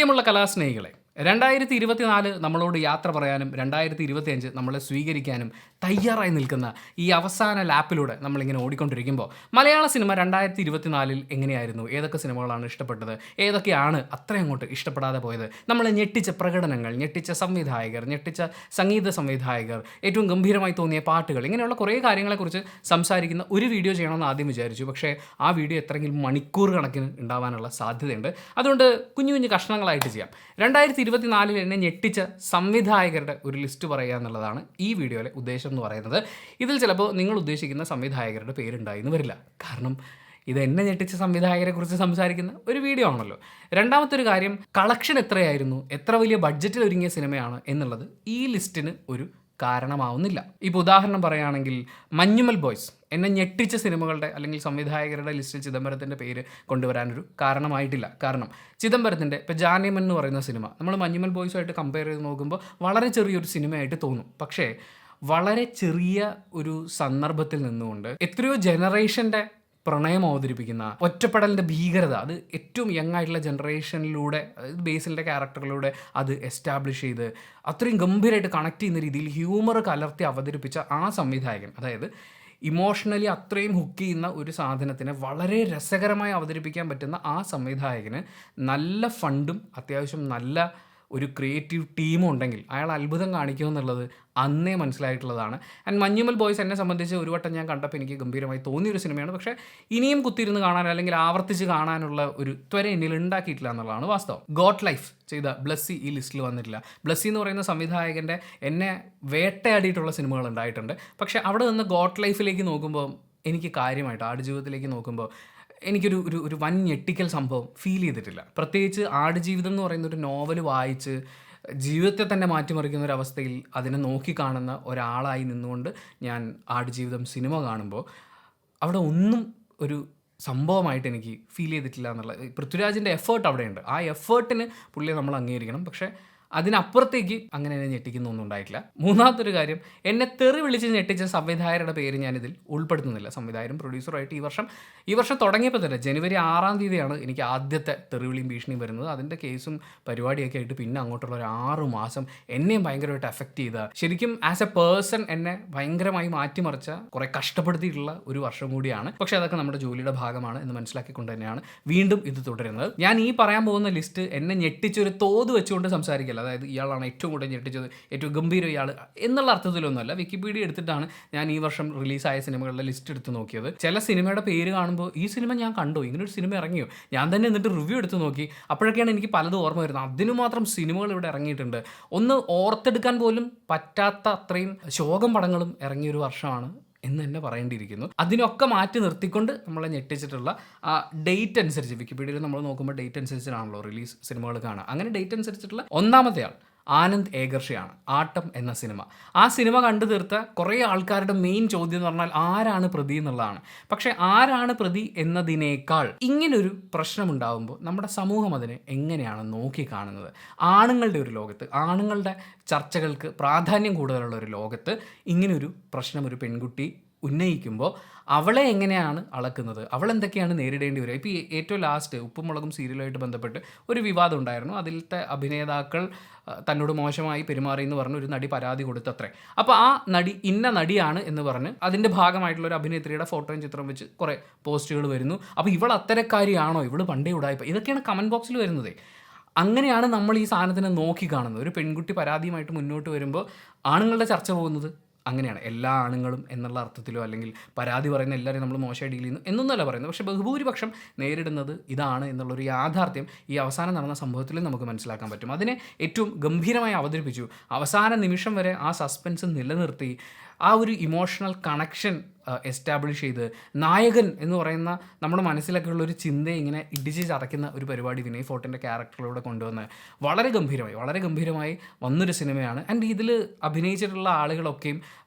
പ്രിയമുള്ള കലാസ്നേഹികളെ, 2024 നമ്മളോട് യാത്ര പറയാനും 2025 നമ്മളെ സ്വീകരിക്കാനും തയ്യാറായി നിൽക്കുന്ന ഈ അവസാന ലാപ്പിലൂടെ നമ്മളിങ്ങനെ ഓടിക്കൊണ്ടിരിക്കുമ്പോൾ മലയാള സിനിമ 2024 എങ്ങനെയായിരുന്നു, ഏതൊക്കെ സിനിമകളാണ് ഇഷ്ടപ്പെട്ടത്, ഏതൊക്കെയാണ് അത്ര അങ്ങോട്ട് ഇഷ്ടപ്പെടാതെ പോയത്, നമ്മളെ ഞെട്ടിച്ച പ്രകടനങ്ങൾ, ഞെട്ടിച്ച സംവിധായകർ, ഞെട്ടിച്ച സംഗീത സംവിധായകർ, ഏറ്റവും ഗംഭീരമായി തോന്നിയ പാട്ടുകൾ, ഇങ്ങനെയുള്ള കുറേ കാര്യങ്ങളെക്കുറിച്ച് സംസാരിക്കുന്ന ഒരു വീഡിയോ ചെയ്യണമെന്ന് ആദ്യം വിചാരിച്ചു. പക്ഷേ ആ വീഡിയോ എത്രയെങ്കിലും മണിക്കൂർ കണക്കിന് ഉണ്ടാവാനുള്ള സാധ്യതയുണ്ട്. അതുകൊണ്ട് കുഞ്ഞു കുഞ്ഞു കഷ്ണങ്ങളായിട്ട് ചെയ്യാം. 2024 എന്നെ ഞെട്ടിച്ച സംവിധായകരുടെ ഒരു ലിസ്റ്റ് പറയുക എന്നുള്ളതാണ് ഈ വീഡിയോയിലെ ഉദ്ദേശം എന്ന് പറയുന്നത്. ഇതിൽ ചിലപ്പോൾ നിങ്ങൾ ഉദ്ദേശിക്കുന്ന സംവിധായകരുടെ പേരുണ്ടായിന്ന് വരില്ല. കാരണം ഇത് എന്നെ ഞെട്ടിച്ച സംവിധായകരെ കുറിച്ച് സംസാരിക്കുന്ന ഒരു വീഡിയോ ആണല്ലോ. രണ്ടാമത്തെ ഒരു കാര്യം, കളക്ഷൻ എത്രയായിരുന്നു, എത്ര വലിയ ബഡ്ജറ്റിൽ ഒരുങ്ങിയ സിനിമയാണ് എന്നുള്ളത് ഈ ലിസ്റ്റിന് ഒരു കാരണമാവുന്നില്ല. ഇപ്പോൾ ഉദാഹരണം പറയുകയാണെങ്കിൽ മഞ്ഞുമൽ ബോയ്സ് എന്നെ ഞെട്ടിച്ച സിനിമകളുടെ അല്ലെങ്കിൽ സംവിധായകരുടെ ലിസ്റ്റിൽ ചിദംബരത്തിൻ്റെ പേര് കൊണ്ടുവരാനൊരു കാരണമായിട്ടില്ല. കാരണം ചിദംബരത്തിൻ്റെ ഇപ്പോൾ ജാനേമൻ എന്ന് പറയുന്ന സിനിമ നമ്മൾ മഞ്ഞുമൽ ബോയ്സുമായിട്ട് കമ്പയർ ചെയ്ത് നോക്കുമ്പോൾ വളരെ ചെറിയൊരു സിനിമയായിട്ട് തോന്നും. പക്ഷേ വളരെ ചെറിയ ഒരു സന്ദർഭത്തിൽ നിന്നുകൊണ്ട് എത്രയോ ജനറേഷൻ്റെ പ്രണയം അവതരിപ്പിക്കുന്ന ഒറ്റപ്പെടലിൻ്റെ ഭീകരത, അത് ഏറ്റവും യങ് ആയിട്ടുള്ള ജനറേഷനിലൂടെ ബേസിലിൻ്റെ ക്യാരക്ടറിലൂടെ അത് എസ്റ്റാബ്ലിഷ് ചെയ്ത് അത്രയും ഗംഭീരമായിട്ട് കണക്ട് ചെയ്യുന്ന രീതിയിൽ ഹ്യൂമർ കലർത്തി അവതരിപ്പിച്ച ആ സംവിധായകൻ, അതായത് ഇമോഷണലി അത്രയും ഹുക്ക് ചെയ്യുന്ന ഒരു സാധനത്തിനെ വളരെ രസകരമായി അവതരിപ്പിക്കാൻ പറ്റുന്ന ആ സംവിധായകന് നല്ല ഫണ്ടും അത്യാവശ്യം നല്ല ഒരു ക്രിയേറ്റീവ് ടീമും ഉണ്ടെങ്കിൽ അയാൾ അത്ഭുതം കാണിക്കുമെന്നുള്ളത് അന്നേ മനസ്സിലായിട്ടുള്ളതാണ്. ആൻഡ് മഞ്ഞുമൽ ബോയ്സ് എന്നെ സംബന്ധിച്ച് ഒരു വട്ടം ഞാൻ കണ്ടപ്പോൾ എനിക്ക് ഗംഭീരമായി തോന്നിയൊരു സിനിമയാണ്. പക്ഷേ ഇനിയും കുത്തിയിരുന്ന് കാണാൻ അല്ലെങ്കിൽ ആവർത്തിച്ച് കാണാനുള്ള ഒരു ത്വര എന്നിൽ ഉണ്ടാക്കിയിട്ടില്ല എന്നുള്ളതാണ് വാസ്തവം. ഗോട്ട് ലൈഫ് ചെയ്ത ബ്ലസ്സി ഈ ലിസ്റ്റിൽ വന്നിട്ടില്ല. ബ്ലസ്സി എന്ന് പറയുന്ന സംവിധായകൻ്റെ എന്നെ വേട്ടയാടിയിട്ടുള്ള സിനിമകൾ ഉണ്ടായിട്ടുണ്ട്. പക്ഷേ അവിടെ നിന്ന് ഗോട്ട് ലൈഫിലേക്ക് നോക്കുമ്പോൾ എനിക്ക് കാര്യമായിട്ട് ആടുജീവിതത്തിലേക്ക് നോക്കുമ്പോൾ എനിക്കൊരു ഒരു ഒരു വൻ ഞെട്ടിക്കൽ സംഭവം ഫീൽ ചെയ്തിട്ടില്ല. പ്രത്യേകിച്ച് ആടുജീവിതം എന്ന് പറയുന്ന ഒരു നോവൽ വായിച്ച് ജീവിതത്തെ തന്നെ മാറ്റിമറിക്കുന്ന ഒരു അവസ്ഥയിൽ അതിനെ നോക്കിക്കാണുന്ന ഒരാളായി നിന്നുകൊണ്ട് ഞാൻ ആടുജീവിതം സിനിമ കാണുമ്പോൾ അവിടെ ഒന്നും ഒരു സംഭവമായിട്ട് എനിക്ക് ഫീൽ ചെയ്തിട്ടില്ല എന്നുള്ളത്. പൃഥ്വിരാജിൻ്റെ എഫേർട്ട് അവിടെയുണ്ട്. ആ എഫേർട്ടിന് പുള്ളിയെ നമ്മൾ അംഗീകരിക്കണം. പക്ഷേ അതിനപ്പുറത്തേക്ക് അങ്ങനെ എന്നെ ഞെട്ടിക്കുന്നൊന്നും ഉണ്ടായിട്ടില്ല. മൂന്നാമത്തൊരു കാര്യം, എന്നെ തെറി വിളിച്ച് ഞെട്ടിച്ച സംവിധായകരുടെ പേര് ഞാനിതിൽ ഉൾപ്പെടുത്തുന്നില്ല. സംവിധായകരും പ്രൊഡ്യൂസറുമായിട്ട് ഈ വർഷം തുടങ്ങിയപ്പോൾ തന്നെ ജനുവരി 6 എനിക്ക് ആദ്യത്തെ തെറിവിളിയും ഭീഷണിയും വരുന്നത്. അതിൻ്റെ കേസും പരിപാടിയൊക്കെ ആയിട്ട് പിന്നെ അങ്ങോട്ടുള്ള ഒരു 6 മാസം എന്നെയും ഭയങ്കരമായിട്ട് എഫക്റ്റ് ചെയ്ത, ശരിക്കും ആസ് എ പേഴ്സൺ എന്നെ ഭയങ്കരമായി മാറ്റിമറിച്ച, കുറേ കഷ്ടപ്പെടുത്തിയിട്ടുള്ള ഒരു വർഷം കൂടിയാണ്. പക്ഷേ അതൊക്കെ നമ്മുടെ ജോലിയുടെ ഭാഗമാണ് എന്ന് മനസ്സിലാക്കിക്കൊണ്ട് തന്നെയാണ് വീണ്ടും ഇത് തുടരുന്നത്. ഞാൻ ഈ പറയാൻ പോകുന്ന ലിസ്റ്റ് എന്നെ ഞെട്ടിച്ചൊരു തോത് വെച്ചുകൊണ്ട് സംസാരിക്കില്ല. അതായത് ഇയാളാണ് ഏറ്റവും കൂടുതൽ ഞെട്ടിച്ചത്, ഏറ്റവും ഗംഭീരം ഇയാൾ എന്നുള്ള അർത്ഥത്തിലൊന്നുമല്ല. വിക്കിപീഡിയ എടുത്തിട്ടാണ് ഞാൻ ഈ വർഷം റിലീസായ സിനിമകളുടെ ലിസ്റ്റ് എടുത്ത് നോക്കിയത്. ചില സിനിമയുടെ പേര് കാണുമ്പോൾ ഈ സിനിമ ഞാൻ കണ്ടോ, ഇങ്ങനൊരു സിനിമ ഇറങ്ങിയോ, ഞാൻ തന്നെ എന്നിട്ട് റിവ്യൂ എടുത്ത് നോക്കി. അപ്പോഴൊക്കെയാണ് എനിക്ക് പലതും ഓർമ്മ വരുന്നത്. അതിനു മാത്രം സിനിമകൾ ഇവിടെ ഇറങ്ങിയിട്ടുണ്ട്. ഒന്ന് ഓർത്തെടുക്കാൻ പോലും പറ്റാത്ത അത്രയും ശോകം പടങ്ങളും ഇറങ്ങിയൊരു വർഷമാണ് എന്ന് തന്നെ പറയേണ്ടിയിരിക്കുന്നു. അതിനൊക്കെ മാറ്റി നിർത്തിക്കൊണ്ട് നമ്മളെ ഞെട്ടിച്ചിട്ടുള്ള ആ ഡേറ്റ് അനുസരിച്ച്, വിക്കിപീഡിയയിൽ നമ്മൾ നോക്കുമ്പോൾ ഡേറ്റ് അനുസരിച്ചാണല്ലോ റിലീസ് സിനിമകൾ കാണുക. അങ്ങനെ ഡേറ്റ് അനുസരിച്ചിട്ടുള്ള ഒന്നാമത്തെ ആൾ ആനന്ദ് ഏകർഷയാണ്. ആട്ടം എന്ന സിനിമ. ആ സിനിമ കണ്ടു തീർത്ത കുറേ ആൾക്കാരുടെ മെയിൻ ചോദ്യം എന്ന് പറഞ്ഞാൽ ആരാണ് പ്രതി എന്നുള്ളതാണ്. പക്ഷേ ആരാണ് പ്രതി എന്നതിനേക്കാൾ ഇങ്ങനൊരു പ്രശ്നമുണ്ടാകുമ്പോൾ നമ്മുടെ സമൂഹം അതിനെ എങ്ങനെയാണ് നോക്കിക്കാണുന്നത്? ആണുങ്ങളുടെ ഒരു ലോകത്ത്, ആണുങ്ങളുടെ ചർച്ചകൾക്ക് പ്രാധാന്യം കൂടുതലുള്ള ഒരു ലോകത്ത് ഇങ്ങനൊരു പ്രശ്നം ഒരു പെൺകുട്ടി ഉന്നയിക്കുമ്പോൾ അവളെ എങ്ങനെയാണ് അളക്കുന്നത്, അവൾ എന്തൊക്കെയാണ് നേരിടേണ്ടി വരിക? ഇപ്പോൾ ഈ ഏറ്റവും ലാസ്റ്റ് ഉപ്പും മുളകും സീരിയലുമായിട്ട് ബന്ധപ്പെട്ട് ഒരു വിവാദം ഉണ്ടായിരുന്നു. അതിലത്തെ അഭിനേതാക്കൾ തന്നോട് മോശമായി പെരുമാറി എന്ന് പറഞ്ഞ് ഒരു നടി പരാതി കൊടുത്തത്രേ. അപ്പോൾ ആ നടി ഇന്ന നടിയാണ് എന്ന് പറഞ്ഞ് അതിൻ്റെ ഭാഗമായിട്ടുള്ള ഒരു അഭിനേത്രിയുടെ ഫോട്ടോയും ചിത്രം വെച്ച് കുറേ പോസ്റ്റുകൾ വരുന്നു. അപ്പോൾ ഇവൾ അത്തരക്കാരിയാണോ, ഇവൾ പണ്ടേ ഉടായിപ്പോൾ, ഇതൊക്കെയാണ് കമൻറ്റ് ബോക്സിൽ വരുന്നത്. അങ്ങനെയാണ് നമ്മൾ ഈ സാധനത്തിനെ നോക്കി കാണുന്നത്. ഒരു പെൺകുട്ടി പരാതിയുമായിട്ട് മുന്നോട്ട് വരുമ്പോൾ ആണുങ്ങളുടെ ചർച്ച പോകുന്നത് അങ്ങനെയാണ്. എല്ലാ ആണുങ്ങളും എന്നുള്ള അർത്ഥത്തിലോ അല്ലെങ്കിൽ പരാതി പറയുന്ന എല്ലാവരെയും നമ്മൾ മോശമായി ഡീൽ ചെയ്യുന്നു എന്നൊന്നുമല്ല പറയുന്നത്. പക്ഷേ ബഹുഭൂരിപക്ഷം നേരിടുന്നത് ഇതാണ് എന്നുള്ളൊരു യാഥാർത്ഥ്യം ഈ അവസാനം നടന്ന സംഭവത്തിൽ നമുക്ക് മനസ്സിലാക്കാൻ പറ്റും. അതിനെ ഏറ്റവും ഗംഭീരമായി അവതരിപ്പിച്ചു. അവസാന നിമിഷം വരെ ആ സസ്പെൻസ് നിലനിർത്തി ആ ഒരു ഇമോഷണൽ കണക്ഷൻ എസ്റ്റാബ്ലിഷ് ചെയ്ത് നായകൻ എന്ന് പറയുന്ന നമ്മുടെ മനസ്സിലൊക്കെയുള്ള ഒരു ചിന്തയെ ഇങ്ങനെ ഇടിച്ച് ചതയ്ക്കുന്ന ഒരു പരിപാടി വിനയ് ഫോർട്ടിൻ്റെ ക്യാരക്ടറിലൂടെ കൊണ്ടുവന്ന് വളരെ ഗംഭീരമായി വന്നൊരു സിനിമയാണ്. ആൻഡ് ഇതിൽ അഭിനയിച്ചിട്ടുള്ള ആളുകളൊക്കെയും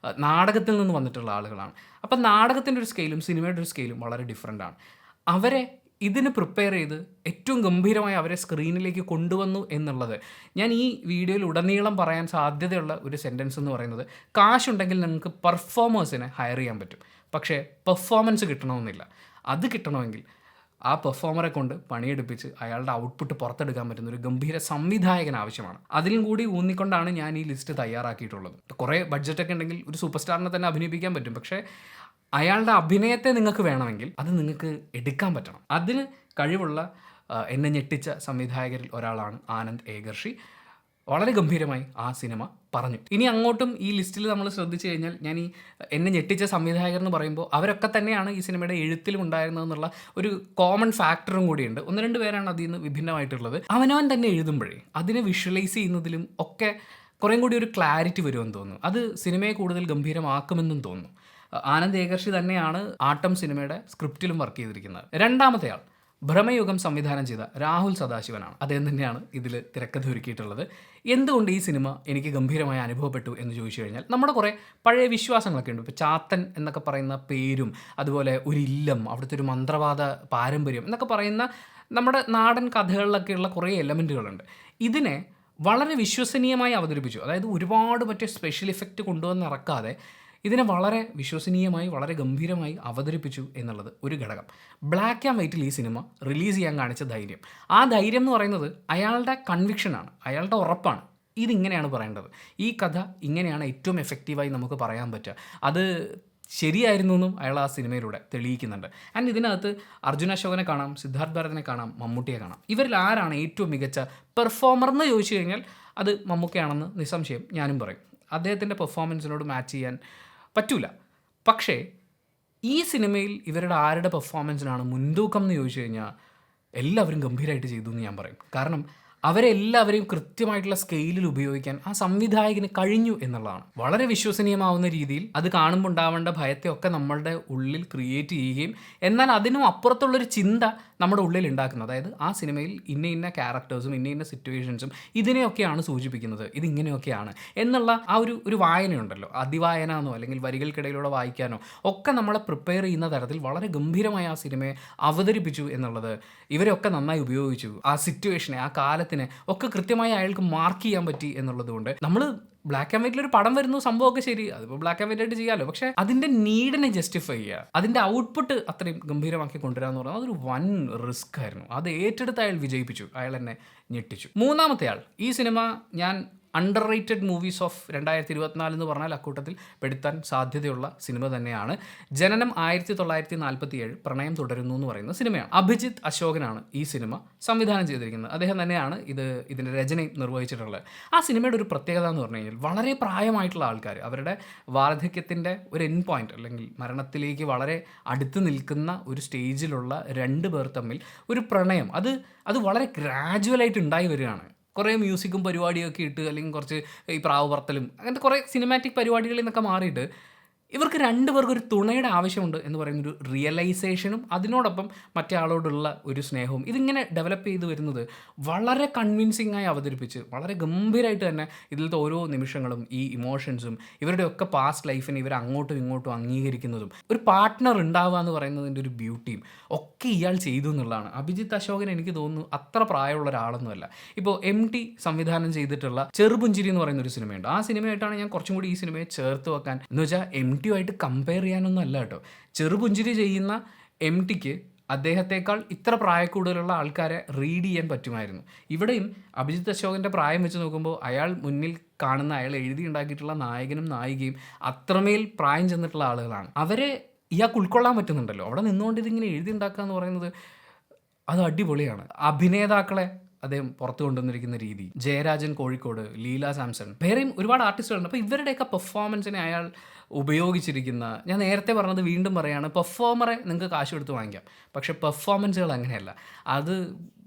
നാടകത്തിൽ നിന്ന് വന്നിട്ടുള്ള ആളുകളാണ്. അപ്പം നാടകത്തിൻ്റെ ഒരു സ്കെയിലും സിനിമയുടെ ഒരു സ്കെയിലും വളരെ ഡിഫറെൻ്റാണ്. അവരെ ഇതിന് പ്രിപ്പയർ ചെയ്ത് ഏറ്റവും ഗംഭീരമായി അവരെ സ്ക്രീനിലേക്ക് കൊണ്ടുവന്നു എന്നുള്ളത് ഞാൻ ഈ വീഡിയോയിൽ ഉടനീളം പറയാൻ സാധ്യതയുള്ള ഒരു സെൻറ്റൻസ് എന്ന് പറയുന്നത്, കാശുണ്ടെങ്കിൽ നിങ്ങൾക്ക് പെർഫോമേഴ്സിനെ ഹയർ ചെയ്യാൻ പറ്റും, പക്ഷേ പെർഫോമൻസ് കിട്ടണമെന്നില്ല. അത് കിട്ടണമെങ്കിൽ ആ പെർഫോമറെ കൊണ്ട് പണിയെടുപ്പിച്ച് അയാളുടെ ഔട്ട്പുട്ട് പുറത്തെടുക്കാൻ പറ്റുന്ന ഒരു ഗംഭീര സംവിധായകൻ ആവശ്യമാണ്. അതിലും കൂടി ഊന്നിക്കൊണ്ടാണ് ഞാൻ ഈ ലിസ്റ്റ് തയ്യാറാക്കിയിട്ടുള്ളത്. കുറേ ബഡ്ജറ്റൊക്കെ ഉണ്ടെങ്കിൽ ഒരു സൂപ്പർ സ്റ്റാറിനെ തന്നെ അഭിനയിപ്പിക്കാൻ പറ്റും. പക്ഷേ അയാളുടെ അഭിനയത്തെ നിങ്ങൾക്ക് വേണമെങ്കിൽ അത് നിങ്ങൾക്ക് എടുക്കാൻ പറ്റണം. അതിന് കഴിവുള്ള എന്നെ ഞെട്ടിച്ച സംവിധായകരിൽ ഒരാളാണ് ആനന്ദ് ഏകർഷി. വളരെ ഗംഭീരമായി ആ സിനിമ പറഞ്ഞു. ഇനി അങ്ങോട്ടും ഈ ലിസ്റ്റിൽ നമ്മൾ ശ്രദ്ധിച്ചു കഴിഞ്ഞാൽ ഞാൻ ഈ എന്നെ ഞെട്ടിച്ച സംവിധായകർ എന്ന് പറയുമ്പോൾ അവരൊക്കെ തന്നെയാണ് ഈ സിനിമയുടെ എഴുത്തിലും ഉണ്ടായിരുന്നതെന്നുള്ള ഒരു കോമൺ ഫാക്ടറും കൂടിയുണ്ട്. 1-2 പേരാണ് അതിൽ നിന്ന് വിഭിന്നമായിട്ടുള്ളത്. അവനവൻ തന്നെ എഴുതുമ്പോഴേ അതിനെ വിഷ്വലൈസ് ചെയ്യുന്നതിലും ഒക്കെ കുറേ കൂടി ഒരു ക്ലാരിറ്റി വരുമെന്ന് തോന്നുന്നു. അത് സിനിമയെ കൂടുതൽ ഗംഭീരമാക്കുമെന്നും തോന്നുന്നു. ആനന്ദ് ഏകർഷി തന്നെയാണ് ആട്ടം സിനിമയുടെ സ്ക്രിപ്റ്റിലും വർക്ക് ചെയ്തിരിക്കുന്നത്. രണ്ടാമത്തെ ആൾ ഭ്രമയുഗം സംവിധാനം ചെയ്ത രാഹുൽ സദാശിവനാണ്. അദ്ദേഹം തന്നെയാണ് ഇതിൽ തിരക്കഥ ഒരുക്കിയിട്ടുള്ളത്. എന്തുകൊണ്ട് ഈ സിനിമ എനിക്ക് ഗംഭീരമായി അനുഭവപ്പെട്ടു എന്ന് ചോദിച്ചു കഴിഞ്ഞാൽ നമ്മുടെ കുറേ പഴയ വിശ്വാസങ്ങളൊക്കെ ഉണ്ട്. ഇപ്പോൾ ചാത്തൻ എന്നൊക്കെ പറയുന്ന പേരും അതുപോലെ ഒരു ഇല്ലം, അവിടുത്തെ ഒരു മന്ത്രവാദ പാരമ്പര്യം എന്നൊക്കെ പറയുന്ന നമ്മുടെ നാടൻ കഥകളിലൊക്കെയുള്ള കുറേ എലമെൻറ്റുകളുണ്ട്. ഇതിനെ വളരെ വിശ്വസനീയമായി അവതരിപ്പിച്ചു. അതായത് ഒരുപാട് മറ്റേ സ്പെഷ്യൽ ഇഫക്റ്റ് കൊണ്ടുവന്ന് ഇറക്കാതെ ഇതിനെ വളരെ വിശ്വസനീയമായി വളരെ ഗംഭീരമായി അവതരിപ്പിച്ചു എന്നുള്ളത് ഒരു ഘടകം. ബ്ലാക്ക് ആൻഡ് വൈറ്റിൽ ഈ സിനിമ റിലീസ് ചെയ്യാൻ കാണിച്ച ധൈര്യം, ആ ധൈര്യം എന്ന് പറയുന്നത് അയാളുടെ കൺവിക്ഷനാണ്, അയാളുടെ ഉറപ്പാണ്. ഇതിങ്ങനെയാണ് പറയേണ്ടത്, ഈ കഥ ഇങ്ങനെയാണ് ഏറ്റവും എഫക്റ്റീവായി നമുക്ക് പറയാൻ പറ്റുക. അത് ശരിയായിരുന്നു എന്നും അയാൾ ആ സിനിമയിലൂടെ തെളിയിക്കുന്നുണ്ട്. ആൻഡ് ഇതിനകത്ത് അർജുൻ അശോകനെ കാണാം, സിദ്ധാർത്ഥ് ഭരതനെ കാണാം, മമ്മൂട്ടിയെ കാണാം. ഇവരിൽ ആരാണ് ഏറ്റവും മികച്ച പെർഫോമർ എന്ന് ചോദിച്ചു കഴിഞ്ഞാൽ അത് മമ്മൂക്കയാണെന്ന് നിസ്സംശയം ഞാനും പറയും. അദ്ദേഹത്തിൻ്റെ പെർഫോമൻസിനോട് മാച്ച് ചെയ്യാൻ പറ്റൂല. പക്ഷേ ഈ സിനിമയിൽ ഇവരുടെ ആരുടെ പെർഫോമൻസിനാണ് മുൻതൂക്കം എന്ന് ചോദിച്ചു കഴിഞ്ഞാൽ എല്ലാവരും ഗംഭീരമായിട്ട് ചെയ്തു എന്ന് ഞാൻ പറയും. കാരണം അവരെല്ലാവരെയും കൃത്യമായിട്ടുള്ള സ്കെയിലിൽ ഉപയോഗിക്കാൻ ആ സംവിധായകന് കഴിഞ്ഞു എന്നുള്ളതാണ്. വളരെ വിശ്വസനീയമാവുന്ന രീതിയിൽ അത് കാണുമ്പോൾ ഉണ്ടാവേണ്ട ഭയത്തെ ഒക്കെ നമ്മളുടെ ഉള്ളിൽ ക്രിയേറ്റ് ചെയ്യുകയും എന്നാൽ അതിനും അപ്പുറത്തുള്ളൊരു ചിന്ത നമ്മുടെ ഉള്ളിൽ ഉണ്ടാക്കുന്നത്. അതായത് ആ സിനിമയിൽ ഇന്ന ക്യാരക്ടേഴ്സും ഇന്ന സിറ്റുവേഷൻസും ഇതിനെയൊക്കെയാണ് സൂചിപ്പിക്കുന്നത്, ഇതിങ്ങനെയൊക്കെയാണ് എന്നുള്ള ആ ഒരു വായനയുണ്ടല്ലോ, അതിവായന എന്നോ അല്ലെങ്കിൽ വരികൾക്കിടയിലൂടെ വായിക്കാനോ ഒക്കെ നമ്മളെ പ്രിപ്പയർ ചെയ്യുന്ന തരത്തിൽ വളരെ ഗംഭീരമായി ആ സിനിമയെ അവതരിപ്പിച്ചു എന്നുള്ളത് ഇവരൊക്കെ നന്നായി ഉപയോഗിച്ചു. ആ സിറ്റുവേഷനെ, ആ കാലത്തിനെ ഒക്കെ കൃത്യമായി അയാൾക്ക് മാർക്ക് ചെയ്യാൻ പറ്റി എന്നുള്ളത് കൊണ്ട് നമ്മൾ ബ്ലാക്ക് ആൻഡ് വൈറ്റിലൊരു പടം വരുന്നു, സംഭവമൊക്കെ ശരി, അതിപ്പോൾ ബ്ലാക്ക് ആൻഡ് വൈറ്റ് ആയിട്ട് ചെയ്യാമല്ലോ. പക്ഷേ അതിൻ്റെ നീഡിനെ ജസ്റ്റിഫൈ ചെയ്യുക, അതിൻ്റെ ഔട്ട്പുട്ട് അത്രയും ഗംഭീരമാക്കി കൊണ്ടുവരാമെന്ന് പറഞ്ഞാൽ അതൊരു വൻ റിസ്ക് ആയിരുന്നു. അത് ഏറ്റെടുത്ത് അയാൾ വിജയിപ്പിച്ചു, അയാൾ എന്നെ ഞെട്ടിച്ചു. മൂന്നാമത്തെ ആൾ, ഈ സിനിമ ഞാൻ അണ്ടർ റേറ്റഡ് മൂവീസ് ഓഫ് 2024 എന്ന് പറഞ്ഞാൽ അക്കൂട്ടത്തിൽ പെടുത്താൻ സാധ്യതയുള്ള സിനിമ തന്നെയാണ്. ജനനം 1947, പ്രണയം തുടരുന്നു എന്ന് പറയുന്ന സിനിമയാണ്. അഭിജിത്ത് അശോകനാണ് ഈ സിനിമ സംവിധാനം ചെയ്തിരിക്കുന്നത്. അദ്ദേഹം തന്നെയാണ് ഇതിൻ്റെ രചന നിർവഹിച്ചിട്ടുള്ളത്. ആ സിനിമയുടെ ഒരു പ്രത്യേകത എന്ന് പറഞ്ഞു കഴിഞ്ഞാൽ വളരെ പ്രായമായിട്ടുള്ള ആൾക്കാർ അവരുടെ വാർദ്ധക്യത്തിൻ്റെ ഒരു എൻഡ് പോയിന്റ് അല്ലെങ്കിൽ മരണത്തിലേക്ക് വളരെ അടുത്ത് നിൽക്കുന്ന ഒരു സ്റ്റേജിലുള്ള 2 പേർ തമ്മിൽ ഒരു പ്രണയം അത് വളരെ ഗ്രാജുവലായിട്ട് ഉണ്ടായി വരികയാണ്. കുറേ മ്യൂസിക്കും പരിപാടിയൊക്കെ ഇട്ട് അല്ലെങ്കിൽ കുറച്ച് ഈ പ്രാവ് പറത്തലും അങ്ങനത്തെ കുറേ സിനിമാറ്റിക് പരിപാടികളിൽ നിന്നൊക്കെ മാറിയിട്ട് ഇവർക്ക് 2 പേർക്ക് ഒരു തുണയുടെ ആവശ്യമുണ്ട് എന്ന് പറയുന്നൊരു റിയലൈസേഷനും അതിനോടൊപ്പം മറ്റേ ആളോടുള്ള ഒരു സ്നേഹവും ഇതിങ്ങനെ ഡെവലപ്പ് ചെയ്ത് വരുന്നത് വളരെ കൺവിൻസിംഗ് ആയി അവതരിപ്പിച്ച് വളരെ ഗംഭീരമായിട്ട് തന്നെ ഇതിലത്തെ ഓരോ നിമിഷങ്ങളും ഈ ഇമോഷൻസും ഇവരുടെയൊക്കെ പാസ്റ്റ് ലൈഫിനെ ഇവർ അങ്ങോട്ടും ഇങ്ങോട്ടും അംഗീകരിക്കുന്നതും ഒരു പാർട്ട്ണർ ഉണ്ടാവുക എന്ന് പറയുന്നതിൻ്റെ ഒരു ബ്യൂട്ടിയും ഒക്കെ ഇയാൾ ചെയ്തു എന്നുള്ളതാണ്. അഭിജിത്ത് അശോകൻ എനിക്ക് തോന്നുന്നു അത്ര പ്രായമുള്ള ഒരാളൊന്നുമല്ല. ഇപ്പോൾ MT സംവിധാനം ചെയ്തിട്ടുള്ള ചെറുപുഞ്ചിരി എന്ന് പറയുന്ന ഒരു സിനിമയുണ്ട്. ആ സിനിമയായിട്ടാണ് ഞാൻ കുറച്ചും കൂടി ഈ സിനിമയെ ചേർത്ത് വെക്കാൻ, എന്ന് വെച്ചാൽ MT-യുമായിട്ട് കമ്പയർ ചെയ്യാനൊന്നും അല്ല കേട്ടോ. ചെറുപുഞ്ചിരി ചെയ്യുന്ന MT-ക്ക് അദ്ദേഹത്തെക്കാൾ ഇത്ര പ്രായക്കൂടുതലുള്ള ആൾക്കാരെ റീഡ് ചെയ്യാൻ പറ്റുമായിരുന്നു. ഇവിടെയും അഭിജിത്ത് അശോകൻ്റെ പ്രായം വെച്ച് നോക്കുമ്പോൾ അയാൾ മുന്നിൽ കാണുന്ന അയാൾ എഴുതി ഉണ്ടാക്കിയിട്ടുള്ള നായകനും നായികയും അത്രമേൽ പ്രായം ചെന്നിട്ടുള്ള ആളുകളാണ്. അവരെ ഇയാൾക്ക് ഉൾക്കൊള്ളാൻ പറ്റുന്നുണ്ടല്ലോ. അവിടെ നിന്നുകൊണ്ട് ഇതിങ്ങനെ എഴുതി ഉണ്ടാക്കുക എന്ന് പറയുന്നത് അത് അടിപൊളിയാണ്. അഭിനേതാക്കളെ അദ്ദേഹം പുറത്തു കൊണ്ടുവന്നിരിക്കുന്ന രീതി, ജയരാജൻ കോഴിക്കോട്, ലീല സാംസൺ, വേറെയും ഒരുപാട് ആർട്ടിസ്റ്റുകളുണ്ട്. അപ്പോൾ ഇവരുടെയൊക്കെ പെർഫോമൻസിനെ അയാൾ ഉപയോഗിച്ചിരിക്കുന്ന, ഞാൻ നേരത്തെ പറഞ്ഞത് വീണ്ടും പറയുകയാണ്, പെർഫോമറെ നിങ്ങൾക്ക് കാശ് കൊടുത്ത് വാങ്ങിക്കാം, പക്ഷേ പെർഫോമൻസുകൾ അങ്ങനെയല്ല. അത്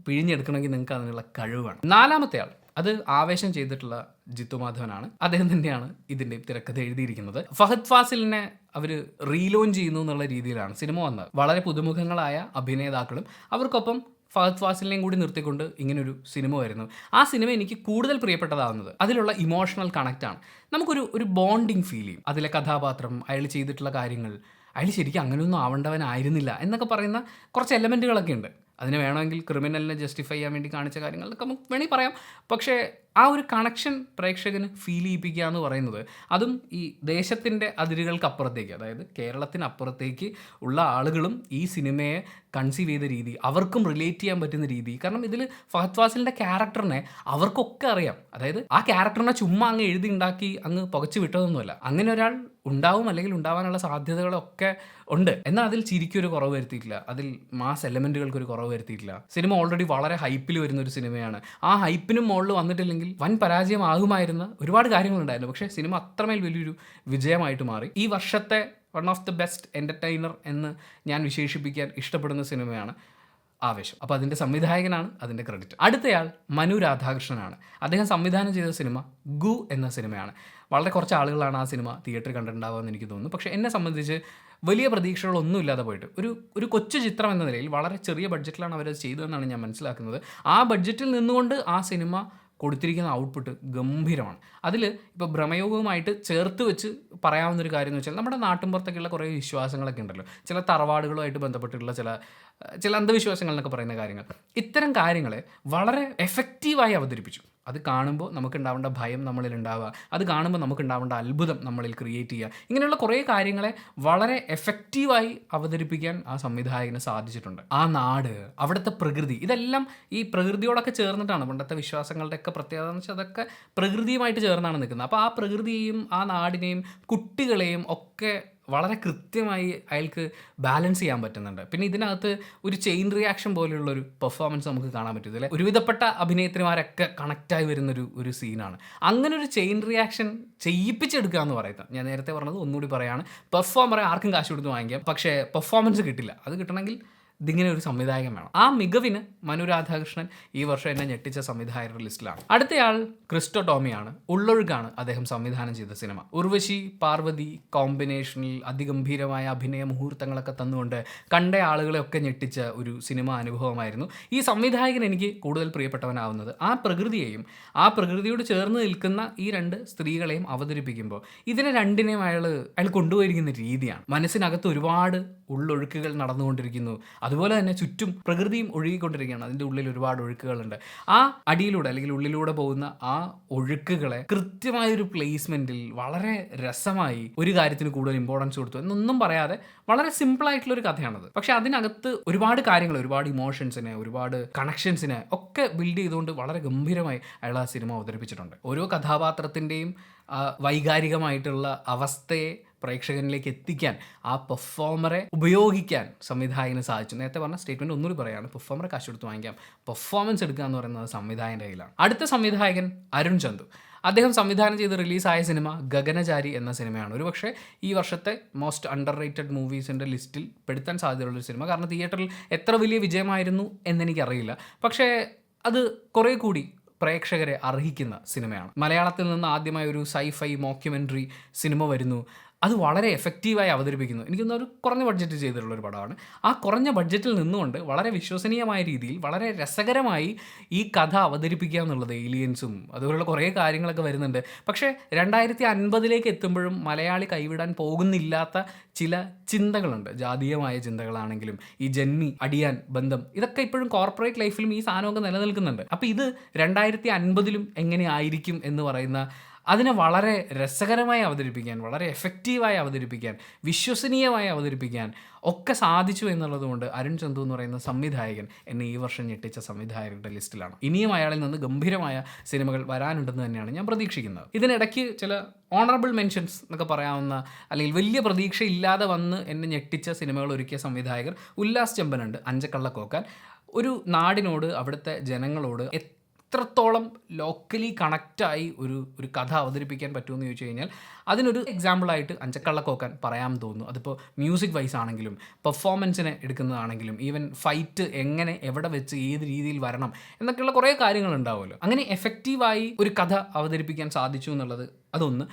പിഴിഞ്ഞെടുക്കണമെങ്കിൽ നിങ്ങൾക്ക് അതിനുള്ള കഴിവാണ്. നാലാമത്തെ ആൾ, അത് ആവേശം ചെയ്തിട്ടുള്ള ജിത്തു മാധവനാണ്. അദ്ദേഹം തന്നെയാണ് ഇതിൻ്റെ തിരക്കഥ എഴുതിയിരിക്കുന്നത്. ഫഹദ് ഫാസിലിനെ അവർ റീലോഞ്ച് ചെയ്യുന്നു എന്നുള്ള രീതിയിലാണ് സിനിമ വന്നത്. വളരെ പുതുമുഖങ്ങളായ അഭിനേതാക്കളും അവർക്കൊപ്പം ഫഹദ് ഫാസിലിനെയും കൂടി നിർത്തിക്കൊണ്ട് ഇങ്ങനൊരു സിനിമ വരുന്നു. ആ സിനിമ എനിക്ക് കൂടുതൽ പ്രിയപ്പെട്ടതാവുന്നത് അതിലുള്ള ഇമോഷണൽ കണക്റ്റാണ്. നമുക്കൊരു ബോണ്ടിങ് ഫീൽ ചെയ്യും. അതിലെ കഥാപാത്രം, അയാൾ ചെയ്തിട്ടുള്ള കാര്യങ്ങൾ, അയാൾ ശരിക്കും അങ്ങനെയൊന്നും ആവേണ്ടവനായിരുന്നില്ല എന്നൊക്കെ പറയുന്ന കുറച്ച് എലമെൻറ്റുകളൊക്കെ ഉണ്ട്. അതിന് വേണമെങ്കിൽ ക്രിമിനലിനെ ജസ്റ്റിഫൈ ചെയ്യാൻ വേണ്ടി കാണിച്ച കാര്യങ്ങളൊക്കെ നമുക്ക് വേണമെങ്കിൽ പറയാം. പക്ഷേ ആ ഒരു കണക്ഷൻ പ്രേക്ഷകന് ഫീൽ ചെയ്യിപ്പിക്കുക എന്ന് പറയുന്നത്, അതും ഈ ദേശത്തിൻ്റെ അതിരുകൾക്ക് അപ്പുറത്തേക്ക്, അതായത് കേരളത്തിനപ്പുറത്തേക്ക് ഉള്ള ആളുകളും ഈ സിനിമയെ കൺസീവ് ചെയ്ത രീതി, അവർക്കും റിലേറ്റ് ചെയ്യാൻ പറ്റുന്ന രീതി. കാരണം ഇതിൽ ഫഹദ് ഫാസിലിൻ്റെ ക്യാരക്ടറിനെ അവർക്കൊക്കെ അറിയാം. അതായത് ആ ക്യാരക്ടറിനെ ചുമ്മാ അങ്ങ് എഴുതി ഉണ്ടാക്കി അങ്ങ് പുകച്ചു വിട്ടതൊന്നുമല്ല. അങ്ങനെ ഒരാൾ ഉണ്ടാവും, അല്ലെങ്കിൽ ഉണ്ടാവാനുള്ള സാധ്യതകളൊക്കെ ഉണ്ട്. എന്നാൽ അതിൽ ചിരിക്കൊരു കുറവ് വരുത്തിയിട്ടില്ല, അതിൽ മാസ് എലമെൻറ്റുകൾക്കൊരു കുറവ് വരുത്തിയിട്ടില്ല. സിനിമ ഓൾറെഡി വളരെ ഹൈപ്പിൽ വരുന്ന ഒരു സിനിമയാണ്. ആ ഹൈപ്പിനും മുകളിൽ വന്നിട്ടില്ലെങ്കിൽ വൻ പരാജയമാകുമായിരുന്ന ഒരുപാട് കാര്യങ്ങളുണ്ടായിരുന്നു. പക്ഷേ സിനിമ അത്രമേൽ വലിയൊരു വിജയമായിട്ട് മാറി. ഈ വർഷത്തെ one of the best entertainer എന്ന് ഞാൻ വിശേഷിപ്പിക്കാൻ ഇഷ്ടപ്പെടുന്ന സിനിമയാണ് ആവേശം. അപ്പോൾ അതിൻ്റെ സംവിധായകനാണ് അതിൻ്റെ ക്രെഡിറ്റ്. അടുത്തയാൾ മനു രാധാകൃഷ്ണനാണ്. അദ്ദേഹം സംവിധാനം ചെയ്ത സിനിമ ഗു എന്ന സിനിമയാണ്. വളരെ കുറച്ച് ആളുകളാണ് ആ സിനിമ തിയേറ്ററിൽ കണ്ടിട്ടുണ്ടാവുമെന്ന് എനിക്ക് തോന്നുന്നു. പക്ഷേ എന്നെ സംബന്ധിച്ച് വലിയ പ്രതീക്ഷകളൊന്നും ഇല്ലാതെ പോയിട്ട് ഒരു കൊച്ചു ചിത്രം എന്ന നിലയിൽ വളരെ ചെറിയ ബഡ്ജറ്റിലാണ് അവരത് ചെയ്തതെന്നാണ് ഞാൻ മനസ്സിലാക്കുന്നത്. ആ ബഡ്ജറ്റിൽ നിന്നുകൊണ്ട് ആ സിനിമ കൊടുത്തിരിക്കുന്ന ഔട്ട്പുട്ട് ഗംഭീരമാണ്. അതിൽ ഇപ്പോൾ ഭ്രമയോഗവുമായിട്ട് ചേർത്ത് വെച്ച് പറയാവുന്നൊരു കാര്യം എന്ന് വെച്ചാൽ, നമ്മുടെ നാട്ടിൻപുറത്തൊക്കെയുള്ള കുറേ വിശ്വാസങ്ങളൊക്കെ ഉണ്ടല്ലോ, ചില തറവാടുകളുമായിട്ട് ബന്ധപ്പെട്ടിട്ടുള്ള ചില അന്ധവിശ്വാസങ്ങൾ എന്നൊക്കെ പറയുന്ന കാര്യങ്ങൾ. ഇത്തരം കാര്യങ്ങളെ വളരെ എഫക്റ്റീവായി അവതരിപ്പിച്ചു. അത് കാണുമ്പോൾ നമുക്കുണ്ടാവേണ്ട ഭയം നമ്മളിൽ ഉണ്ടാവുക, അത് കാണുമ്പോൾ നമുക്കുണ്ടാവേണ്ട അത്ഭുതം നമ്മളിൽ ക്രിയേറ്റ് ചെയ്യുക, ഇങ്ങനെയുള്ള കുറേ കാര്യങ്ങളെ വളരെ എഫക്റ്റീവായി അവതരിപ്പിക്കാൻ ആ സംവിധായകന് സാധിച്ചിട്ടുണ്ട്. ആ നാട്, അവിടുത്തെ പ്രകൃതി, ഇതെല്ലാം ഈ പ്രകൃതിയോടൊക്കെ ചേർന്നിട്ടാണ്. പണ്ടത്തെ വിശ്വാസങ്ങളുടെയൊക്കെ പ്രത്യേകത എന്ന് വെച്ചാൽ അതൊക്കെ പ്രകൃതിയുമായിട്ട് ചേർന്നാണ് നിൽക്കുന്നത്. അപ്പോൾ ആ പ്രകൃതിയെയും ആ നാടിനെയും കുട്ടികളെയും ഒക്കെ വളരെ കൃത്യമായി അയാൾക്ക് ബാലൻസ് ചെയ്യാൻ പറ്റുന്നുണ്ട്. പിന്നെ ഇതിനകത്ത് ഒരു ചെയിൻ റിയാക്ഷൻ പോലെയുള്ളൊരു പെർഫോമൻസ് നമുക്ക് കാണാൻ പറ്റും. ഇതിലെ ഒരുവിധപ്പെട്ട അഭിനേത്രിമാരൊക്കെ കണക്റ്റായി വരുന്നൊരു സീനാണ്. അങ്ങനെ ഒരു ചെയിൻ റിയാക്ഷൻ ചെയ്യിപ്പിച്ചെടുക്കുക എന്ന് പറയുന്നത്, ഞാൻ നേരത്തെ പറഞ്ഞത് ഒന്നുകൂടി പറയാണ്, പെർഫോമറെ ആർക്കും കാശ് കൊടുത്ത് വാങ്ങിക്കാം, പക്ഷേ പെർഫോമൻസ് കിട്ടില്ല. അത് കിട്ടണമെങ്കിൽ ഇതിങ്ങനെ ഒരു സംവിധായകൻ വേണം. ആ മികവിന് മനു രാധാകൃഷ്ണൻ ഈ വർഷം എന്നെ ഞെട്ടിച്ച സംവിധായകരുടെ ലിസ്റ്റിലാണ്. അടുത്തയാൾ ക്രിസ്റ്റോ ടോമിയാണ്. ഉള്ളൊഴുക്കാണ് അദ്ദേഹം സംവിധാനം ചെയ്ത സിനിമ. ഉർവശി പാർവതി കോമ്പിനേഷനിൽ അതിഗംഭീരമായ അഭിനയ മുഹൂർത്തങ്ങളൊക്കെ തന്നുകൊണ്ട് കണ്ട ആളുകളെയൊക്കെ ഞെട്ടിച്ച ഒരു സിനിമ അനുഭവമായിരുന്നു. ഈ സംവിധായകൻ എനിക്ക് കൂടുതൽ പ്രിയപ്പെട്ടവനാവുന്നത് ആ പ്രകൃതിയെയും ആ പ്രകൃതിയോട് ചേർന്ന് നിൽക്കുന്ന ഈ രണ്ട് സ്ത്രീകളെയും അവതരിപ്പിക്കുമ്പോൾ ഇതിനെ രണ്ടിനെയും അയാൾ കൊണ്ടുപോയിരിക്കുന്ന രീതിയാണ്. മനസ്സിനകത്ത് ഒരുപാട് ഉള്ളൊഴുക്കുകൾ നടന്നുകൊണ്ടിരിക്കുന്നു, അതുപോലെ തന്നെ ചുറ്റും പ്രകൃതിയും ഒഴുകിക്കൊണ്ടിരിക്കുകയാണ്. അതിൻ്റെ ഉള്ളിൽ ഒരുപാട് ഒഴുക്കുകളുണ്ട്. ആ അടിയിലൂടെ അല്ലെങ്കിൽ ഉള്ളിലൂടെ പോകുന്ന ആ ഒഴുക്കുകളെ കൃത്യമായൊരു പ്ലേസ്മെൻറ്റിൽ വളരെ രസമായി ഒരു കാര്യത്തിന് കൂടുതൽ ഇമ്പോർട്ടൻസ് കൊടുത്തു എന്നൊന്നും പറയാതെ വളരെ സിമ്പിളായിട്ടുള്ളൊരു കഥയാണത്. പക്ഷെ അതിനകത്ത് ഒരുപാട് കാര്യങ്ങൾ, ഒരുപാട് ഇമോഷൻസിനെ, ഒരുപാട് കണക്ഷൻസിനെ ഒക്കെ ബിൽഡ് ചെയ്തുകൊണ്ട് വളരെ ഗംഭീരമായി അയാൾ ആ സിനിമ അവതരിപ്പിച്ചിട്ടുണ്ട്. ഓരോ കഥാപാത്രത്തിൻ്റെയും വൈകാരികമായിട്ടുള്ള അവസ്ഥയെ പ്രേക്ഷകനിലേക്ക് എത്തിക്കാൻ ആ പെർഫോമറെ ഉപയോഗിക്കാൻ സംവിധായകന് സാധിച്ചു. നേരത്തെ പറഞ്ഞ സ്റ്റേറ്റ്മെൻറ്റ് ഒന്നുകൂടി പറയുകയാണ്, പെർഫോമറെ കാശ് കൊടുത്ത് വാങ്ങിക്കാം, പെർഫോമൻസ് എടുക്കുക എന്ന് പറയുന്നത് സംവിധായകൻ്റെ കയ്യിലാണ്. അടുത്ത സംവിധായകൻ അരുൺ ചന്തു. അദ്ദേഹം സംവിധാനം ചെയ്ത് റിലീസായ സിനിമ ഗഗനചാരി എന്ന സിനിമയാണ്. ഒരുപക്ഷെ ഈ വർഷത്തെ മോസ്റ്റ് അണ്ടർ റേറ്റഡ് മൂവീസിൻ്റെ ലിസ്റ്റിൽ പെടുത്താൻ സാധ്യതയുള്ളൊരു സിനിമ. കാരണം തിയേറ്ററിൽ എത്ര വലിയ വിജയമായിരുന്നു എന്നെനിക്കറിയില്ല, പക്ഷേ അത് കുറേ കൂടി പ്രേക്ഷകരെ അർഹിക്കുന്ന സിനിമയാണ്. മലയാളത്തിൽ നിന്ന് ആദ്യമായി ഒരു സൈഫൈ മോക്യുമെൻ്ററി സിനിമ വരുന്നു. അത് വളരെ എഫക്റ്റീവായി അവതരിപ്പിക്കുന്നു. എനിക്കൊന്നും ഒരു കുറഞ്ഞ ബഡ്ജറ്റ് ചെയ്തിട്ടുള്ളൊരു പടമാണ്. ആ കുറഞ്ഞ ബഡ്ജറ്റിൽ നിന്നുകൊണ്ട് വളരെ വിശ്വസനീയമായ രീതിയിൽ വളരെ രസകരമായി ഈ കഥ അവതരിപ്പിക്കുക എന്നുള്ളത്, ഏലിയൻസും അതുപോലുള്ള കുറേ കാര്യങ്ങളൊക്കെ വരുന്നുണ്ട്. പക്ഷേ 2050 എത്തുമ്പോഴും മലയാളി കൈവിടാൻ പോകുന്നില്ലാത്ത ചില ചിന്തകളുണ്ട്. ജാതീയമായ ചിന്തകളാണെങ്കിലും ഈ ജന്മി, അടിയാൻ, ബന്ധം, ഇതൊക്കെ ഇപ്പോഴും കോർപ്പറേറ്റ് ലൈഫിലും ഈ സാധനമൊക്കെ നിലനിൽക്കുന്നുണ്ട്. അപ്പോൾ ഇത് 2050 എങ്ങനെ ആയിരിക്കും എന്ന് പറയുന്ന അതിനെ വളരെ രസകരമായി അവതരിപ്പിക്കാൻ, വളരെ എഫക്റ്റീവായി അവതരിപ്പിക്കാൻ, വിശ്വസനീയമായി അവതരിപ്പിക്കാൻ ഒക്കെ സാധിച്ചു എന്നുള്ളതുകൊണ്ട് അരുൺ ചന്തു എന്ന് പറയുന്ന സംവിധായകൻ എന്നെ ഈ വർഷം ഞെട്ടിച്ച സംവിധായകരുടെ ലിസ്റ്റിലാണ്. ഇനിയും അയാളിൽ നിന്ന് ഗംഭീരമായ സിനിമകൾ വരാനുണ്ടെന്ന് തന്നെയാണ് ഞാൻ പ്രതീക്ഷിക്കുന്നത്. ഇതിനിടയ്ക്ക് ചില ഓണറബിൾ മെൻഷൻസ് എന്നൊക്കെ പറയാവുന്ന, അല്ലെങ്കിൽ വലിയ പ്രതീക്ഷയില്ലാതെ വന്ന് എന്നെ ഞെട്ടിച്ച സിനിമകൾ ഒരുക്കിയ സംവിധായകർ ഉല്ലാസ് ചെമ്പനുണ്ട്. അഞ്ചക്കള്ളക്കോക്കാൻ ഒരു നാടിനോട്, അവിടുത്തെ ജനങ്ങളോട് എത്രത്തോളം ലോക്കലി കണക്റ്റായി ഒരു കഥ അവതരിപ്പിക്കാൻ പറ്റുമെന്ന് ചോദിച്ചു കഴിഞ്ഞാൽ അതിനൊരു എക്സാമ്പിളായിട്ട് അഞ്ചക്കള്ളക്കോക്കാൻ പറയാൻ തോന്നുന്നു. അതിപ്പോൾ മ്യൂസിക് വൈസ് ആണെങ്കിലും പെർഫോമൻസിനെ എടുക്കുന്നതാണെങ്കിലും ഈവൻ ഫൈറ്റ് എങ്ങനെ, എവിടെ വെച്ച്, ഏത് രീതിയിൽ വരണം എന്നൊക്കെയുള്ള കുറേ കാര്യങ്ങളുണ്ടാവുമല്ലോ. അങ്ങനെ എഫക്റ്റീവായി ഒരു കഥ അവതരിപ്പിക്കാൻ സാധിച്ചു എന്നുള്ളത് അതൊന്ന്.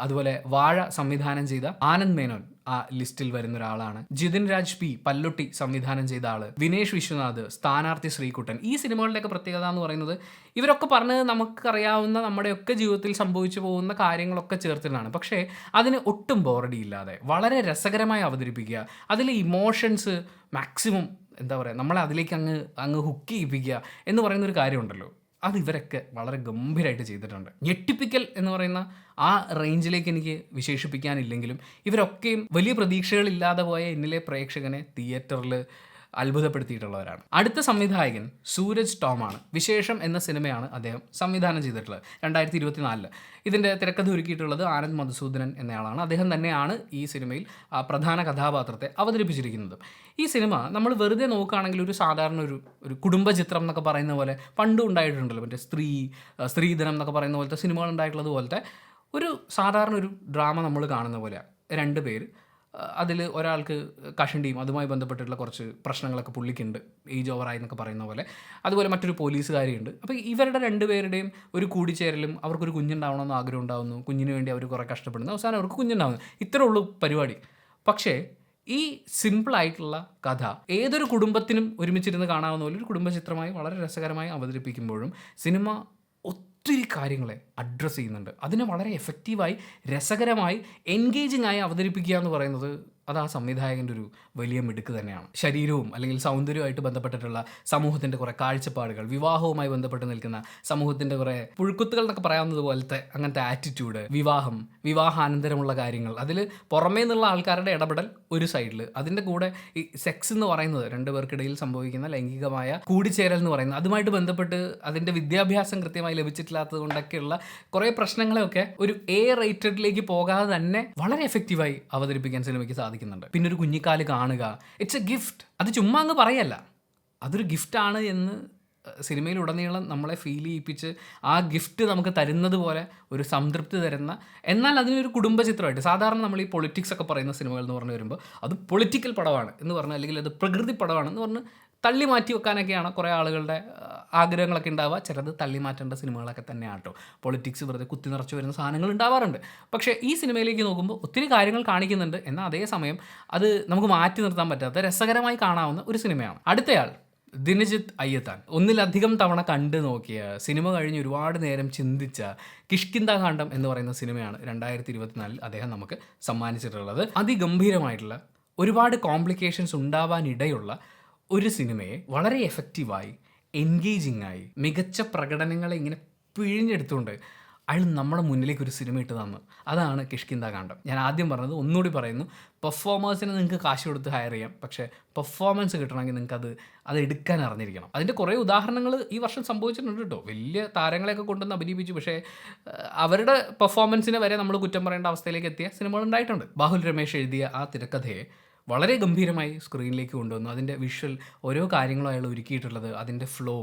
അതുപോലെ വാഴ സംവിധാനം ചെയ്ത ആനന്ദ് മേനോൻ ആ ലിസ്റ്റിൽ വരുന്ന ഒരാളാണ്. ജിതിൻ രാജ് പി പല്ലുട്ടി സംവിധാനം ചെയ്ത ആള്, വിനേഷ് വിശ്വനാഥ്, സ്ഥാനാർത്ഥി ശ്രീകുട്ടൻ. ഈ സിനിമകളുടെയൊക്കെ പ്രത്യേകത എന്ന് പറയുന്നത് ഇവരൊക്കെ പറഞ്ഞത് നമുക്കറിയാവുന്ന നമ്മുടെയൊക്കെ ജീവിതത്തിൽ സംഭവിച്ചു പോകുന്ന കാര്യങ്ങളൊക്കെ ചേർത്തിട്ടാണ്. പക്ഷേ അതിന് ഒട്ടും ബോറടി ഇല്ലാതെ വളരെ രസകരമായി അവതരിപ്പിക്കുക. അതിലെ ഇമോഷൻസ് മാക്സിമം, എന്താ പറയുക, നമ്മളെ അതിലേക്ക് അങ്ങ് ഹുക്ക് ചെയ്യിപ്പിക്കുക എന്ന് പറയുന്നൊരു കാര്യമുണ്ടല്ലോ. അത് ഇവരൊക്കെ വളരെ ഗംഭീരമായിട്ട് ചെയ്തിട്ടുണ്ട്. ഞെട്ടിപ്പിക്കൽ എന്ന് പറയുന്ന ആ റേഞ്ചിലേക്ക് എനിക്ക് വിശേഷിപ്പിക്കാനില്ലെങ്കിലും ഇവരൊക്കെയും വലിയ പ്രതീക്ഷകളില്ലാതെ പോയ എന്നിലെ പ്രേക്ഷകനെ തിയേറ്ററിൽ അത്ഭുതപ്പെടുത്തിയിട്ടുള്ളവരാണ്. അടുത്ത സംവിധായകൻ സൂരജ് ടോമാണ്. വിശേഷം എന്ന സിനിമയാണ് അദ്ദേഹം സംവിധാനം ചെയ്തിട്ടുള്ളത് 2024. ഇതിൻ്റെ തിരക്കഥ ഒരുക്കിയിട്ടുള്ളത് ആനന്ദ് മധുസൂദനൻ എന്നയാളാണ്. അദ്ദേഹം തന്നെയാണ് ഈ സിനിമയിൽ ആ പ്രധാന കഥാപാത്രത്തെ അവതരിപ്പിച്ചിരിക്കുന്നത്. ഈ സിനിമ നമ്മൾ വെറുതെ നോക്കുകയാണെങ്കിൽ ഒരു സാധാരണ ഒരു കുടുംബചിത്രം എന്നൊക്കെ പറയുന്ന പോലെ പണ്ടും ഉണ്ടായിട്ടുണ്ടല്ലോ, മറ്റേ സ്ത്രീധനം എന്നൊക്കെ പറയുന്ന പോലത്തെ സിനിമകൾ ഉണ്ടായിട്ടുള്ളത് പോലത്തെ ഒരു സാധാരണ ഒരു ഡ്രാമ നമ്മൾ കാണുന്ന പോലെയാണ്. 2 പേര്, അതിൽ ഒരാൾക്ക് കഷണ്ടിയും അതുമായി ബന്ധപ്പെട്ടിട്ടുള്ള കുറച്ച് പ്രശ്നങ്ങളൊക്കെ പുള്ളിക്കുണ്ട്, ഏജ് ഓവറായി എന്നൊക്കെ പറയുന്ന പോലെ. അതുപോലെ മറ്റൊരു പോലീസുകാരിയുണ്ട്. അപ്പോൾ ഇവരുടെ 2 പേരുടെയും ഒരു കൂടിച്ചേരലും, അവർക്കൊരു കുഞ്ഞുണ്ടാവണമെന്ന് ആഗ്രഹം ഉണ്ടാകുന്നു, കുഞ്ഞിന് വേണ്ടി അവർ കുറേ കഷ്ടപ്പെടുന്നു, അവസാനം അവർക്ക് കുഞ്ഞുണ്ടാകുന്നു. ഇത്രേ ഉള്ളൂ പരിപാടി. പക്ഷേ ഈ സിമ്പിളായിട്ടുള്ള കഥ ഏതൊരു കുടുംബത്തിനും ഒരുമിച്ചിരുന്ന് കാണാവുന്ന പോലെ ഒരു കുടുംബചിത്രമായി വളരെ രസകരമായി അവതരിപ്പിക്കുമ്പോഴും സിനിമ ഒത്തിരി കാര്യങ്ങളെ അഡ്രസ്സ് ചെയ്യുന്നുണ്ട്. അതിനെ വളരെ എഫക്റ്റീവായി, രസകരമായി, എൻഗേജിങ് ആയി അവതരിപ്പിക്കുക എന്ന് പറയുന്നത് അത് ആ സംവിധായകൻ്റെ ഒരു വലിയ മിടുക്ക് തന്നെയാണ്. ശരീരവും അല്ലെങ്കിൽ സൗന്ദര്യവുമായിട്ട് ബന്ധപ്പെട്ടിട്ടുള്ള സമൂഹത്തിൻ്റെ കുറേ കാഴ്ചപ്പാടുകൾ, വിവാഹവുമായി ബന്ധപ്പെട്ട് നിൽക്കുന്ന സമൂഹത്തിൻ്റെ കുറേ പുഴുക്കുത്തുകൾ എന്നൊക്കെ പറയാവുന്നത് പോലത്തെ അങ്ങനത്തെ ആറ്റിറ്റ്യൂഡ്, വിവാഹാനന്തരമുള്ള കാര്യങ്ങൾ, അതിൽ പുറമേ നിന്നുള്ള ആൾക്കാരുടെ ഇടപെടൽ ഒരു സൈഡിൽ, അതിൻ്റെ കൂടെ ഈ സെക്സ് എന്ന് പറയുന്നത് 2 പേർക്കിടയിൽ സംഭവിക്കുന്ന ലൈംഗികമായ കൂടിച്ചേരൽ എന്ന് പറയുന്നത്, അതുമായിട്ട് ബന്ധപ്പെട്ട് അതിൻ്റെ വിദ്യാഭ്യാസം കൃത്യമായി ലഭിച്ചിട്ടില്ലാത്തത് കൊണ്ടൊക്കെയുള്ള കുറേ പ്രശ്നങ്ങളെയൊക്കെ ഒരു റേറ്റഡിലേക്ക് പോകാതെ തന്നെ വളരെ എഫക്റ്റീവായി അവതരിപ്പിക്കാൻ സിനിമയ്ക്ക് സാധിക്കുന്നുണ്ട്. പിന്നെ ഒരു കുഞ്ഞിക്കാല് കാണുക, ഇറ്റ്സ് എ ഗിഫ്റ്റ്. അത് ചുമ്മാ അങ്ങ് പറയല്ല, അതൊരു ഗിഫ്റ്റാണ് എന്ന് സിനിമയിലുടനീളം നമ്മളെ ഫീൽ ചെയ്യിപ്പിച്ച് ആ ഗിഫ്റ്റ് നമുക്ക് തരുന്നത് പോലെ ഒരു സംതൃപ്തി തരുന്ന, എന്നാൽ അതിനൊരു കുടുംബചിത്രമായിട്ട്. സാധാരണ നമ്മൾ ഈ പൊളിറ്റിക്സ് ഒക്കെ പറയുന്ന സിനിമകൾ എന്ന് പറഞ്ഞു വരുമ്പോൾ അത് പൊളിറ്റിക്കൽ പടമാണ് എന്ന് പറഞ്ഞാൽ, അല്ലെങ്കിൽ അത് പ്രകൃതി പടമാണ് എന്ന് പറഞ്ഞ് തള്ളി മാറ്റി വെക്കാനൊക്കെയാണ് കുറേ ആളുകളുടെ ആഗ്രഹങ്ങളൊക്കെ ഉണ്ടാവുക. ചിലത് തള്ളി മാറ്റേണ്ട സിനിമകളൊക്കെ തന്നെയാണ് കേട്ടോ. പൊളിറ്റിക്സ് വെറുതെ കുത്തി നിറച്ച് വരുന്ന സാധനങ്ങൾ ഉണ്ടാവാറുണ്ട്. പക്ഷേ ഈ സിനിമയിലേക്ക് നോക്കുമ്പോൾ ഒത്തിരി കാര്യങ്ങൾ കാണിക്കുന്നുണ്ട്, എന്നാൽ അതേസമയം അത് നമുക്ക് മാറ്റി നിർത്താൻ പറ്റാത്ത രസകരമായി കാണാവുന്ന ഒരു സിനിമയാണ്. അടുത്തയാൾ ദിനജിത്ത് അയ്യത്താൻ. ഒന്നിലധികം തവണ കണ്ടു നോക്കിയ, സിനിമ കഴിഞ്ഞ് ഒരുപാട് നേരം ചിന്തിച്ച കിഷ്കിന്ധാകാന്ഡം എന്ന് പറയുന്ന സിനിമയാണ് 2024 അദ്ദേഹം നമുക്ക് സമ്മാനിച്ചിട്ടുള്ളത്. അതിഗംഭീരമായിട്ടുള്ള, ഒരുപാട് കോംപ്ലിക്കേഷൻസ് ഉണ്ടാവാനിടയുള്ള ഒരു സിനിമയെ വളരെ എഫക്റ്റീവായി, എൻഗേജിങ് ആയി, മികച്ച പ്രകടനങ്ങളെ ഇങ്ങനെ പിഴിഞ്ഞെടുത്തുകൊണ്ട് അയാൾ നമ്മുടെ മുന്നിലേക്ക് ഒരു സിനിമ ഇട്ട് തന്നു. അതാണ് കിഷ്കിന്ധാകാന്ഡം. ഞാൻ ആദ്യം പറഞ്ഞത് ഒന്നുകൂടി പറയുന്നു, പെർഫോമേഴ്സിനെ നിങ്ങൾക്ക് കാശ് കൊടുത്ത് ഹയർ ചെയ്യാം, പക്ഷേ പെർഫോമൻസ് കിട്ടണമെങ്കിൽ നിങ്ങൾക്ക് അത് എടുക്കാൻ അറിഞ്ഞിരിക്കണം. അതിൻ്റെ കുറേ ഉദാഹരണങ്ങൾ ഈ വർഷം സംഭവിച്ചിട്ടുണ്ട് കേട്ടോ. വലിയ താരങ്ങളെയൊക്കെ കൊണ്ടുവന്ന് അഭിനയിപ്പിച്ചു, പക്ഷേ അവരുടെ പെർഫോമൻസിനെ വരെ നമ്മൾ കുറ്റം പറയേണ്ട അവസ്ഥയിലേക്ക് എത്തിയ സിനിമകൾ ഉണ്ടായിട്ടുണ്ട്. ബാഹുൽ രമേശ് എഴുതിയ ആ തിരക്കഥയെ വളരെ ഗംഭീരമായി സ്ക്രീനിലേക്ക് കൊണ്ടുവന്നു. അതിൻ്റെ വിഷ്വൽ, ഓരോ കാര്യങ്ങളും അയാൾ ഒരുക്കിയിട്ടുള്ളത്, അതിൻ്റെ ഫ്ലോ,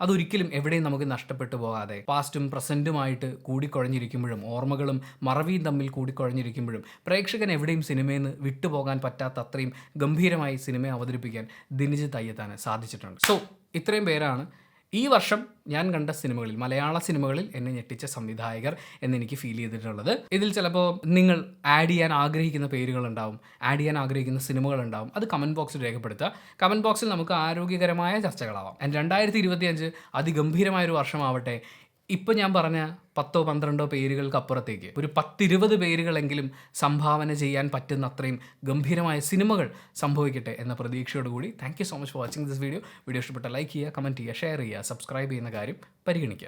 അതൊരിക്കലും എവിടെയും നമുക്ക് നഷ്ടപ്പെട്ടു പോകാതെ പാസ്റ്റും പ്രസൻറ്റുമായിട്ട് കൂടിക്കുഴഞ്ഞിരിക്കുമ്പോഴും, ഓർമ്മകളും മറവിയും തമ്മിൽ കൂടിക്കുഴഞ്ഞിരിക്കുമ്പോഴും പ്രേക്ഷകൻ എവിടെയും സിനിമയിൽ നിന്ന് വിട്ടുപോകാൻ പറ്റാത്ത അത്രയും ഗംഭീരമായി സിനിമയെ അവതരിപ്പിക്കാൻ ദിനജിത്ത് അയ്യത്താന് സാധിച്ചിട്ടുണ്ട്. സോ ഇത്രയും പേരാണ് ഈ വർഷം ഞാൻ കണ്ട സിനിമകളിൽ, മലയാള സിനിമകളിൽ എന്നെ ഞെട്ടിച്ച സംവിധായകർ എന്നെനിക്ക് ഫീൽ ചെയ്തിട്ടുള്ളത്. ഇതിൽ ചിലപ്പോൾ നിങ്ങൾ ആഡ് ചെയ്യാൻ ആഗ്രഹിക്കുന്ന പേരുകളുണ്ടാവും, ആഡ് ചെയ്യാൻ ആഗ്രഹിക്കുന്ന സിനിമകളുണ്ടാവും. അത് കമൻറ്റ് ബോക്സിൽ രേഖപ്പെടുത്തുക. കമൻറ്റ് ബോക്സിൽ നമുക്ക് ആരോഗ്യകരമായ ചർച്ചകളാവാം. 2025 അതിഗംഭീരമായൊരു വർഷമാവട്ടെ. ഇപ്പം ഞാൻ പറഞ്ഞ 10-12 പേരുകൾക്കപ്പുറത്തേക്ക് ഒരു 10-20 പേരുകളെങ്കിലും സംഭാവന ചെയ്യാൻ പറ്റുന്ന അത്രയും ഗംഭീരമായ സിനിമകൾ സംഭവിക്കട്ടെ എന്ന പ്രതീക്ഷയോടുകൂടി thank you so much for watching this video. Video ഇഷ്ടപ്പെട്ട ലൈക്ക് ചെയ്യുക, കമൻറ്റ് ചെയ്യുക, ഷെയർ ചെയ്യുക, സബ്സ്ക്രൈബ് ചെയ്യുന്ന കാര്യം പരിഗണിക്കുക.